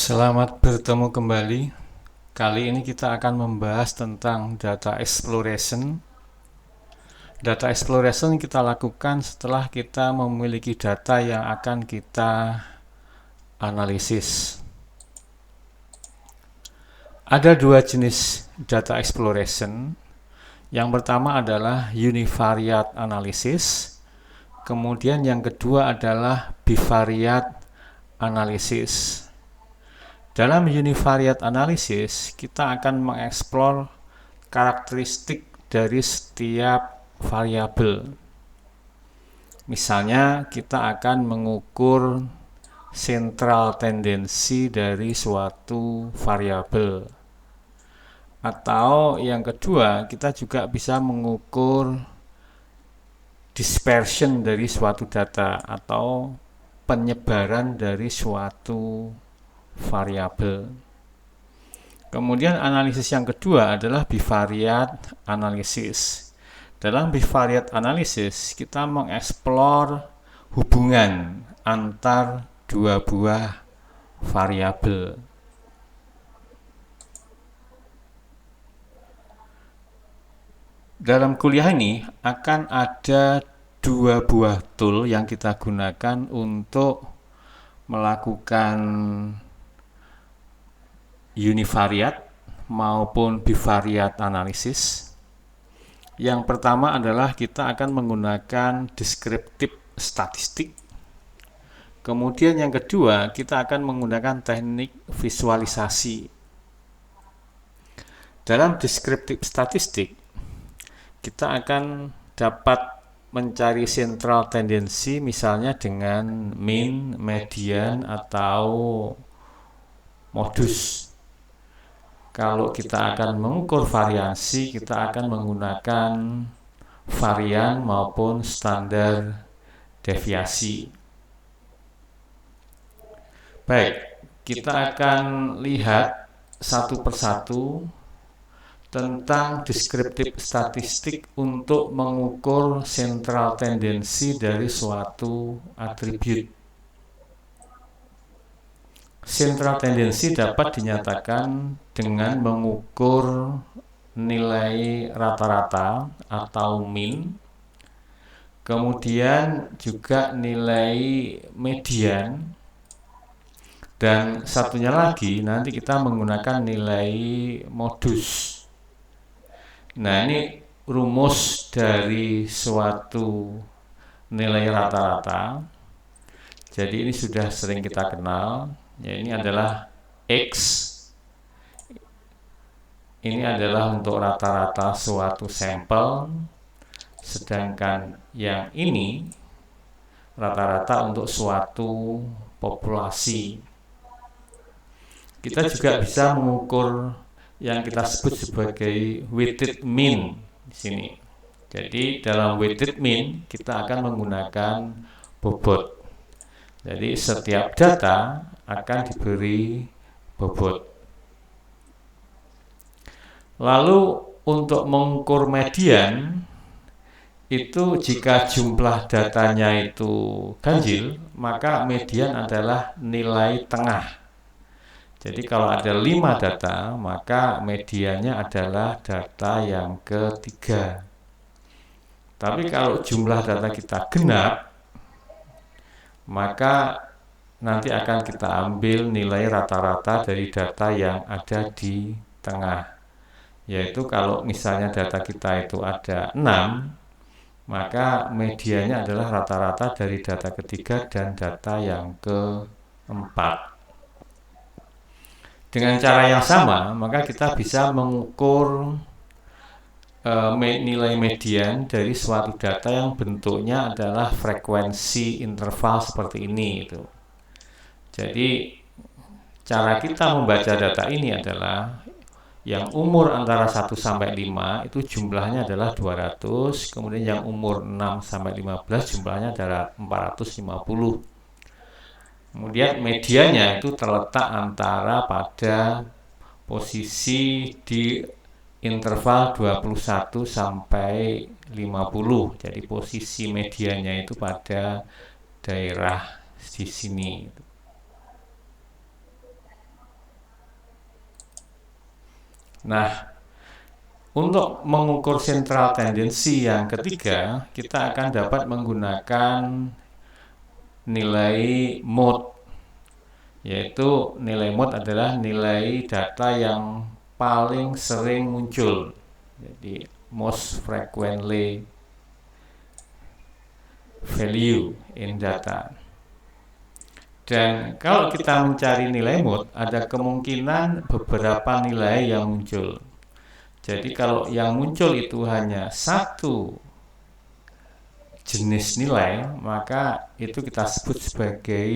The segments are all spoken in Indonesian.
Selamat bertemu kembali. Kali ini kita akan membahas tentang data exploration. Data exploration kita lakukan setelah kita memiliki data yang akan kita analisis. Ada dua jenis data exploration. Yang pertama adalah univariate analysis. Kemudian yang kedua adalah bivariate analysis. Dalam univariate analysis, kita akan mengeksplor karakteristik dari setiap variabel. Misalnya, kita akan mengukur central tendensi dari suatu variabel. Atau yang kedua, kita juga bisa mengukur dispersion dari suatu data atau penyebaran dari suatu variabel. Kemudian analisis yang kedua adalah bivariate analysis. Dalam bivariate analysis kita mengeksplor hubungan antar dua buah variabel. Dalam kuliah ini akan ada dua buah tool yang kita gunakan untuk melakukan univariate maupun bivariate analysis. Yang pertama adalah kita akan menggunakan descriptive statistik. Kemudian yang kedua, kita akan menggunakan teknik visualisasi. Dalam descriptive statistik, kita akan dapat mencari central tendensi misalnya dengan mean, median, atau modus. Kalau kita akan mengukur variasi, kita akan menggunakan varian maupun standar deviasi. Baik, kita akan lihat satu persatu tentang deskriptif statistik untuk mengukur central tendensi dari suatu atribut. Central tendensi dapat dinyatakan dengan mengukur nilai rata-rata atau mean, kemudian juga nilai median, dan satunya lagi nanti kita menggunakan nilai modus. Nah, ini rumus dari suatu nilai rata-rata. Jadi ini sudah sering kita kenal. Ya, ini adalah X. Ini adalah untuk rata-rata suatu sampel. Sedangkan yang ini rata-rata untuk suatu populasi. Kita juga bisa mengukur yang kita sebut sebagai weighted mean di sini. Jadi dalam weighted mean kita akan menggunakan bobot. Jadi setiap data akan diberi bobot. Lalu untuk mengukur median, itu jika jumlah datanya itu ganjil, maka median adalah nilai tengah. Jadi kalau ada 5 data, maka mediannya adalah data yang ketiga. Tapi kalau jumlah data kita genap, maka nanti akan kita ambil nilai rata-rata dari data yang ada di tengah. Yaitu kalau misalnya data kita itu ada 6, maka mediannya adalah rata-rata dari data ketiga dan data yang keempat. Dengan cara yang sama, maka kita bisa mengukur nilai median dari suatu data yang bentuknya adalah frekuensi interval seperti ini. Jadi cara kita membaca data ini adalah yang umur antara 1 sampai 5 itu jumlahnya adalah 200, kemudian yang umur 6 sampai 15 jumlahnya adalah 450. Kemudian medianya itu terletak antara pada posisi di interval 21 sampai 50. Jadi posisi medianya itu pada daerah di sini. Nah, untuk mengukur central tendency yang ketiga, kita akan dapat menggunakan nilai mode, yaitu nilai mode adalah nilai data yang paling sering muncul. Jadi most frequently value in data. Dan kalau kita mencari nilai mode, ada kemungkinan beberapa nilai yang muncul. Jadi kalau yang muncul itu hanya satu jenis nilai, maka itu kita sebut sebagai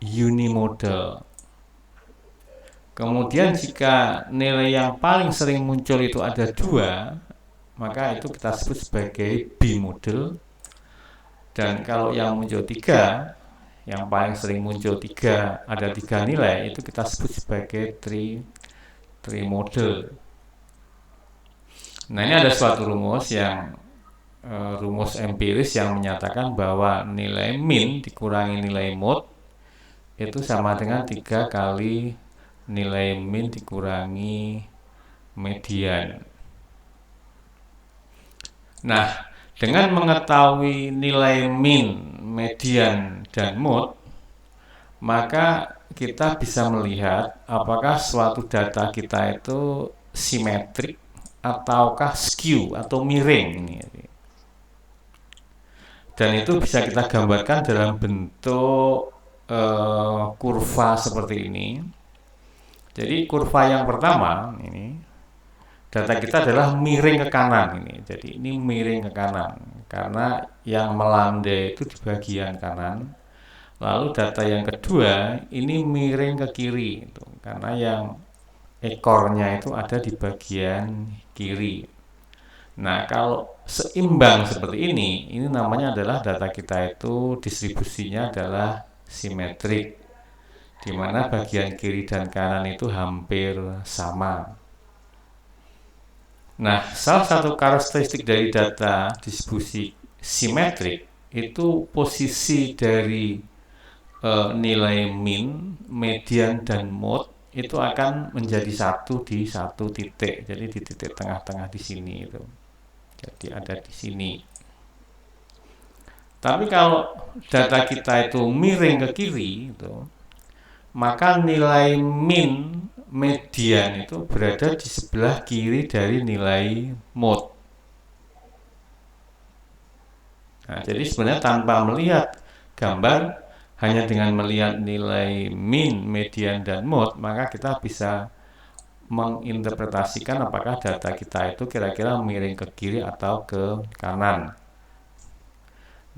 unimodal. Kemudian jika nilai yang paling sering muncul itu ada dua, maka itu kita sebut sebagai bimodal. Dan kalau yang muncul tiga, yang paling sering muncul tiga, ada tiga nilai, itu kita sebut sebagai trimodal. Nah, ini ada suatu rumus yang rumus empiris yang menyatakan bahwa nilai min dikurangi nilai mode itu sama dengan 3 kali nilai min dikurangi median. Nah, dengan mengetahui nilai min, median, dan mode, maka kita bisa melihat apakah suatu data kita itu simetrik ataukah skew atau miring. Dan itu bisa kita gambarkan dalam bentuk kurva seperti ini. Jadi kurva yang pertama ini, data kita adalah miring ke kanan ini. Jadi ini miring ke kanan karena yang melandai itu di bagian kanan. Lalu data yang kedua ini miring ke kiri itu, karena yang ekornya itu ada di bagian kiri. Nah, kalau seimbang seperti ini namanya adalah data kita itu distribusinya adalah simetrik, di mana bagian kiri dan kanan itu hampir sama. Nah, salah satu karakteristik dari data distribusi simetrik itu posisi dari nilai min, median, dan mode itu akan menjadi satu di satu titik. Jadi di titik tengah-tengah di sini itu. Jadi ada di sini. Tapi kalau data kita itu miring ke kiri itu, maka nilai min, median itu berada di sebelah kiri dari nilai mode. Nah, jadi sebenarnya tanpa melihat gambar, hanya dengan melihat nilai min, median, dan mode, maka kita bisa menginterpretasikan apakah data kita itu kira-kira miring ke kiri atau ke kanan.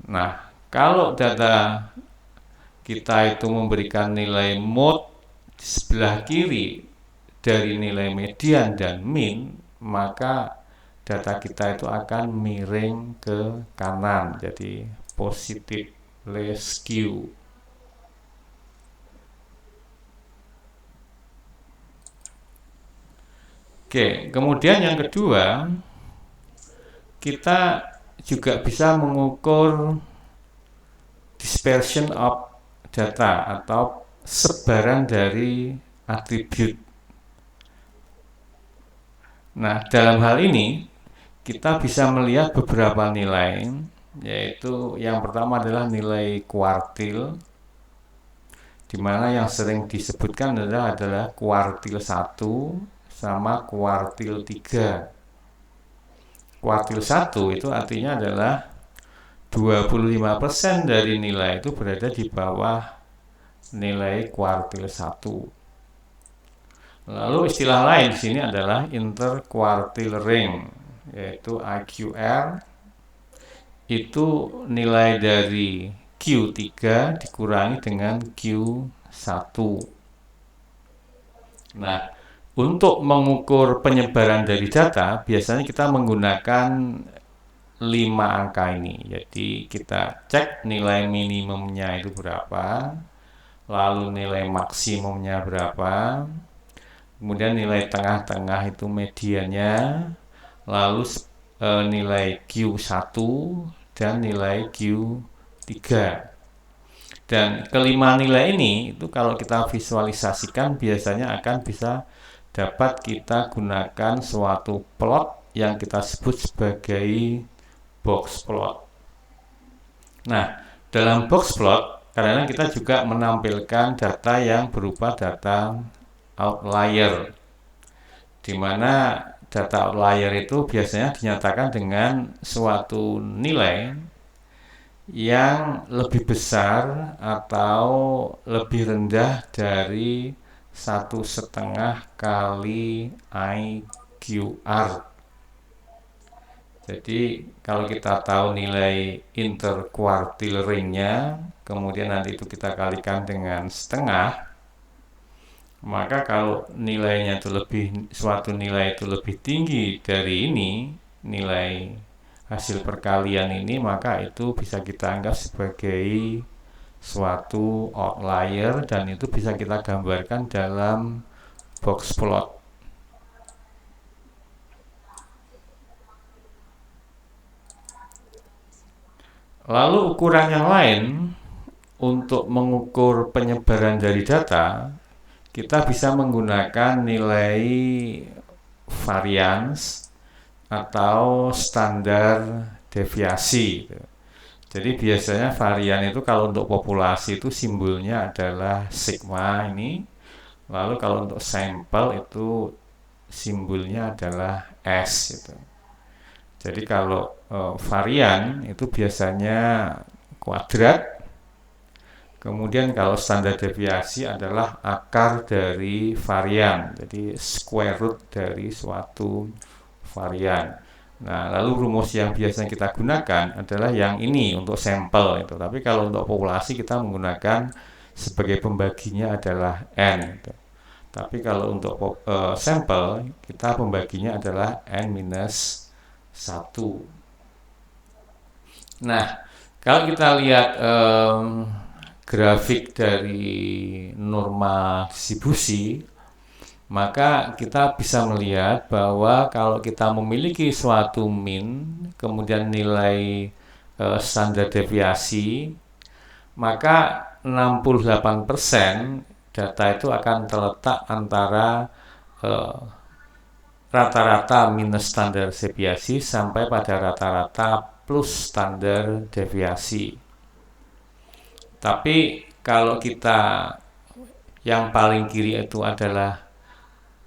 Nah, kalau data kita itu memberikan nilai mode di sebelah kiri dari nilai median dan min, maka data kita itu akan miring ke kanan, jadi positively skew. Oke, kemudian yang kedua, kita juga bisa mengukur dispersion of data atau sebaran dari atribut. Nah, dalam hal ini kita bisa melihat beberapa nilai, yaitu yang pertama adalah nilai kuartil, di mana yang sering disebutkan adalah kuartil 1 sama kuartil 3. Kuartil 1 itu artinya adalah 25% dari nilai itu berada di bawah nilai kuartil 1. Lalu istilah lain di sini adalah interquartile, yaitu IQR. Itu nilai dari Q3 dikurangi dengan Q1. Nah, untuk mengukur penyebaran dari data, biasanya kita menggunakan 5 angka ini. Jadi kita cek nilai minimumnya itu berapa, lalu nilai maksimumnya berapa, kemudian nilai tengah-tengah itu mediannya, lalu nilai Q1 dan nilai Q3. Dan kelima nilai ini itu kalau kita visualisasikan biasanya akan bisa dapat kita gunakan suatu plot yang kita sebut sebagai box plot. Nah, dalam box plot kadang kita juga menampilkan data yang berupa data outlier, di mana data outlier itu biasanya dinyatakan dengan suatu nilai yang lebih besar atau lebih rendah dari 1,5 kali IQR. Jadi kalau kita tahu nilai interquartile ring-nya, kemudian nanti itu kita kalikan dengan setengah, maka kalau nilainya itu suatu nilai itu lebih tinggi dari ini, nilai hasil perkalian ini, maka itu bisa kita anggap sebagai suatu outlier dan itu bisa kita gambarkan dalam box plot. Lalu ukuran yang lain untuk mengukur penyebaran dari data, kita bisa menggunakan nilai varians atau standar deviasi. Jadi biasanya varian itu kalau untuk populasi itu simbolnya adalah sigma ini, lalu kalau untuk sampel itu simbolnya adalah S gitu. Jadi kalau varian itu biasanya kuadrat. Kemudian kalau standar deviasi adalah akar dari varian, jadi square root dari suatu varian. Nah, lalu rumus yang biasanya kita gunakan adalah yang ini untuk sampel itu. Tapi kalau untuk populasi kita menggunakan sebagai pembaginya adalah n. Gitu. Tapi kalau untuk sampel kita pembaginya adalah n-1. Nah, kalau kita lihat grafik dari norma distribusi, maka kita bisa melihat bahwa kalau kita memiliki suatu min, kemudian nilai standar deviasi, maka 68% data itu akan terletak antara rata-rata minus standar deviasi sampai pada rata-rata plus standar deviasi. Tapi kalau kita yang paling kiri itu adalah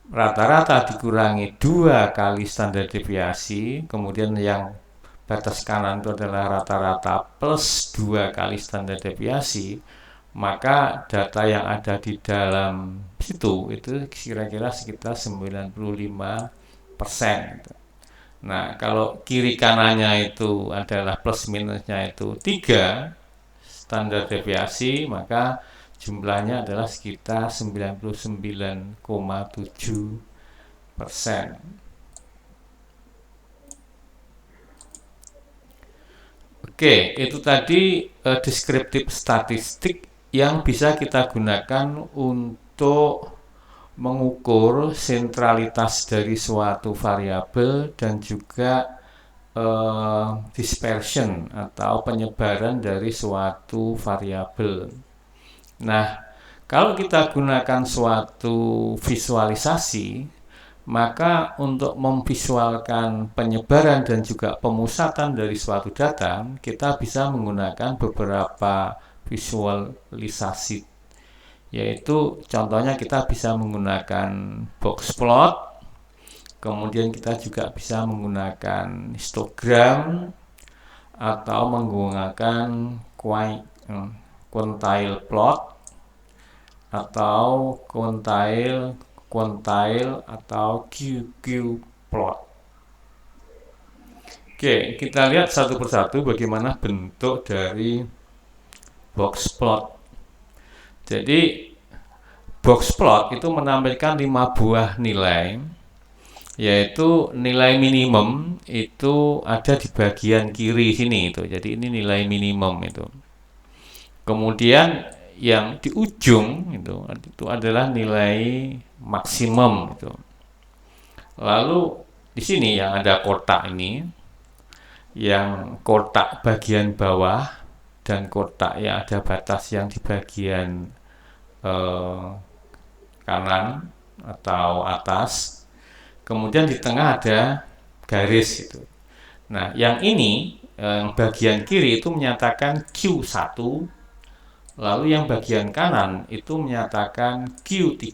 rata-rata dikurangi 2 kali standar deviasi, kemudian yang batas kanan itu adalah rata-rata plus 2 kali standar deviasi, maka data yang ada di dalam situ itu kira-kira sekitar 95%. Nah, kalau kiri kanannya itu adalah plus minusnya itu 3 standar deviasi, maka jumlahnya adalah sekitar 99,7%. Oke, itu tadi deskriptif statistik yang bisa kita gunakan untuk mengukur sentralitas dari suatu variabel dan juga dispersion atau penyebaran dari suatu variabel. Nah, kalau kita gunakan suatu visualisasi, maka untuk memvisualkan penyebaran dan juga pemusatan dari suatu data, kita bisa menggunakan beberapa visualisasi, yaitu contohnya kita bisa menggunakan box plot. Kemudian kita juga bisa menggunakan histogram atau menggunakan quantile plot atau quantile atau QQ plot. Oke, kita lihat satu persatu bagaimana bentuk dari box plot. Jadi box plot itu menampilkan 5 buah nilai, yaitu nilai minimum itu ada di bagian kiri sini itu. Jadi ini nilai minimum itu. Kemudian yang di ujung itu adalah nilai maksimum itu. Lalu di sini yang ada kotak ini, yang kotak bagian bawah dan kotak yang ada batas yang di bagian kanan atau atas, kemudian di tengah ada garis itu. Nah, yang ini yang bagian kiri itu menyatakan Q1, lalu yang bagian kanan itu menyatakan Q3,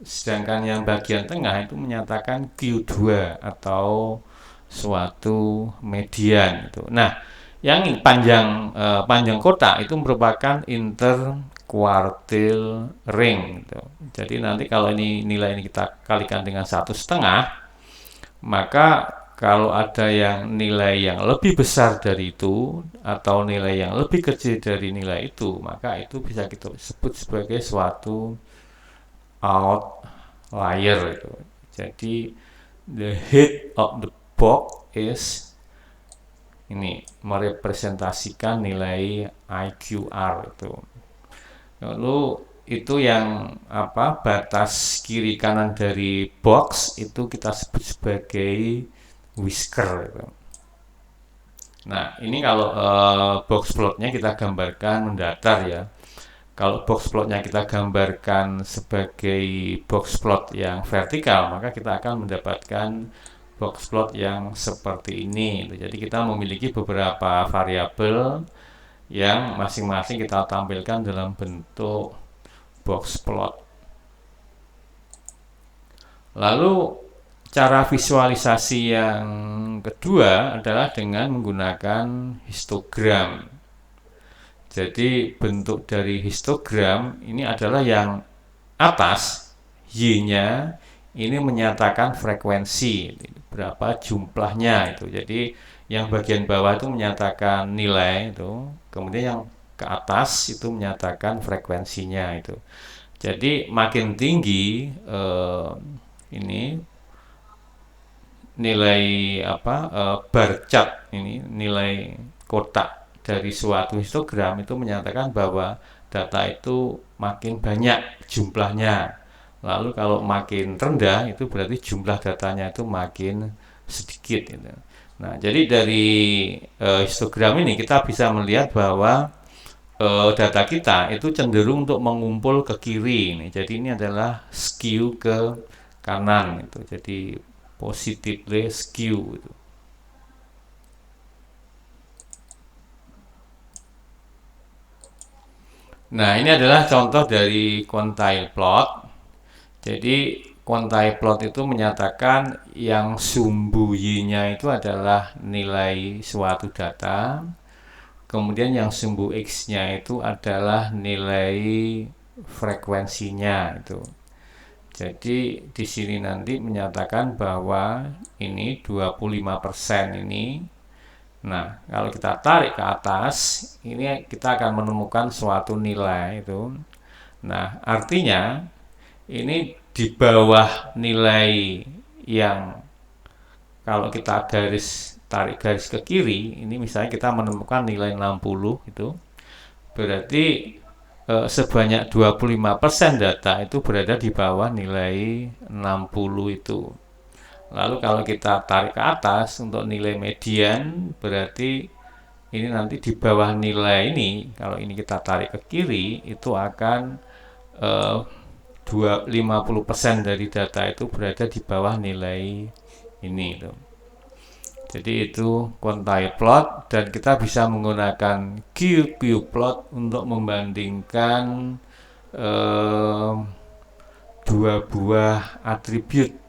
sedangkan yang bagian tengah itu menyatakan Q2 atau suatu median itu. Nah, yang panjang kotak itu merupakan interquartile ring gitu. Jadi nanti kalau nilai ini kita kalikan dengan 1,5, maka kalau ada yang nilai yang lebih besar dari itu atau nilai yang lebih kecil dari nilai itu, maka itu bisa kita sebut sebagai suatu outlier itu. Jadi the head of the box is ini merepresentasikan nilai IQR itu. Lalu itu yang batas kiri kanan dari box itu kita sebut sebagai whisker gitu. Nah, ini kalau box plotnya kita gambarkan mendatar ya. Kalau box plotnya kita gambarkan sebagai box plot yang vertikal, maka kita akan mendapatkan box plot yang seperti ini. Jadi kita memiliki beberapa variabel yang masing-masing kita tampilkan dalam bentuk box plot. Lalu cara visualisasi yang kedua adalah dengan menggunakan histogram. Jadi bentuk dari histogram ini adalah yang atas, Y-nya ini menyatakan frekuensi, berapa jumlahnya itu. Jadi yang bagian bawah itu menyatakan nilai itu, kemudian yang ke atas itu menyatakan frekuensinya itu. Jadi makin tinggi ini nilai bar chart ini, nilai kotak dari suatu histogram itu menyatakan bahwa data itu makin banyak jumlahnya. Lalu kalau makin rendah itu berarti jumlah datanya itu makin sedikit gitu. Nah, jadi dari histogram ini kita bisa melihat bahwa data kita itu cenderung untuk mengumpul ke kiri ini. Jadi ini adalah skew ke kanan itu. Jadi positively skew itu. Nah, ini adalah contoh dari quantile plot. Jadi quantile plot itu menyatakan yang sumbu Y-nya itu adalah nilai suatu data, kemudian yang sumbu X-nya itu adalah nilai frekuensinya itu. Jadi di sini nanti menyatakan bahwa ini 25% ini. Nah, kalau kita tarik ke atas, ini kita akan menemukan suatu nilai itu. Nah, artinya ini di bawah nilai yang kalau kita tarik garis ke kiri, ini misalnya kita menemukan nilai 60 itu, berarti sebanyak 25% data itu berada di bawah nilai 60 itu. Lalu kalau kita tarik ke atas untuk nilai median, berarti ini nanti di bawah nilai ini, kalau ini kita tarik ke kiri, itu akan 50% dari data itu berada di bawah nilai ini itu. Jadi itu quantile plot, dan kita bisa menggunakan QQ plot untuk membandingkan dua buah atribut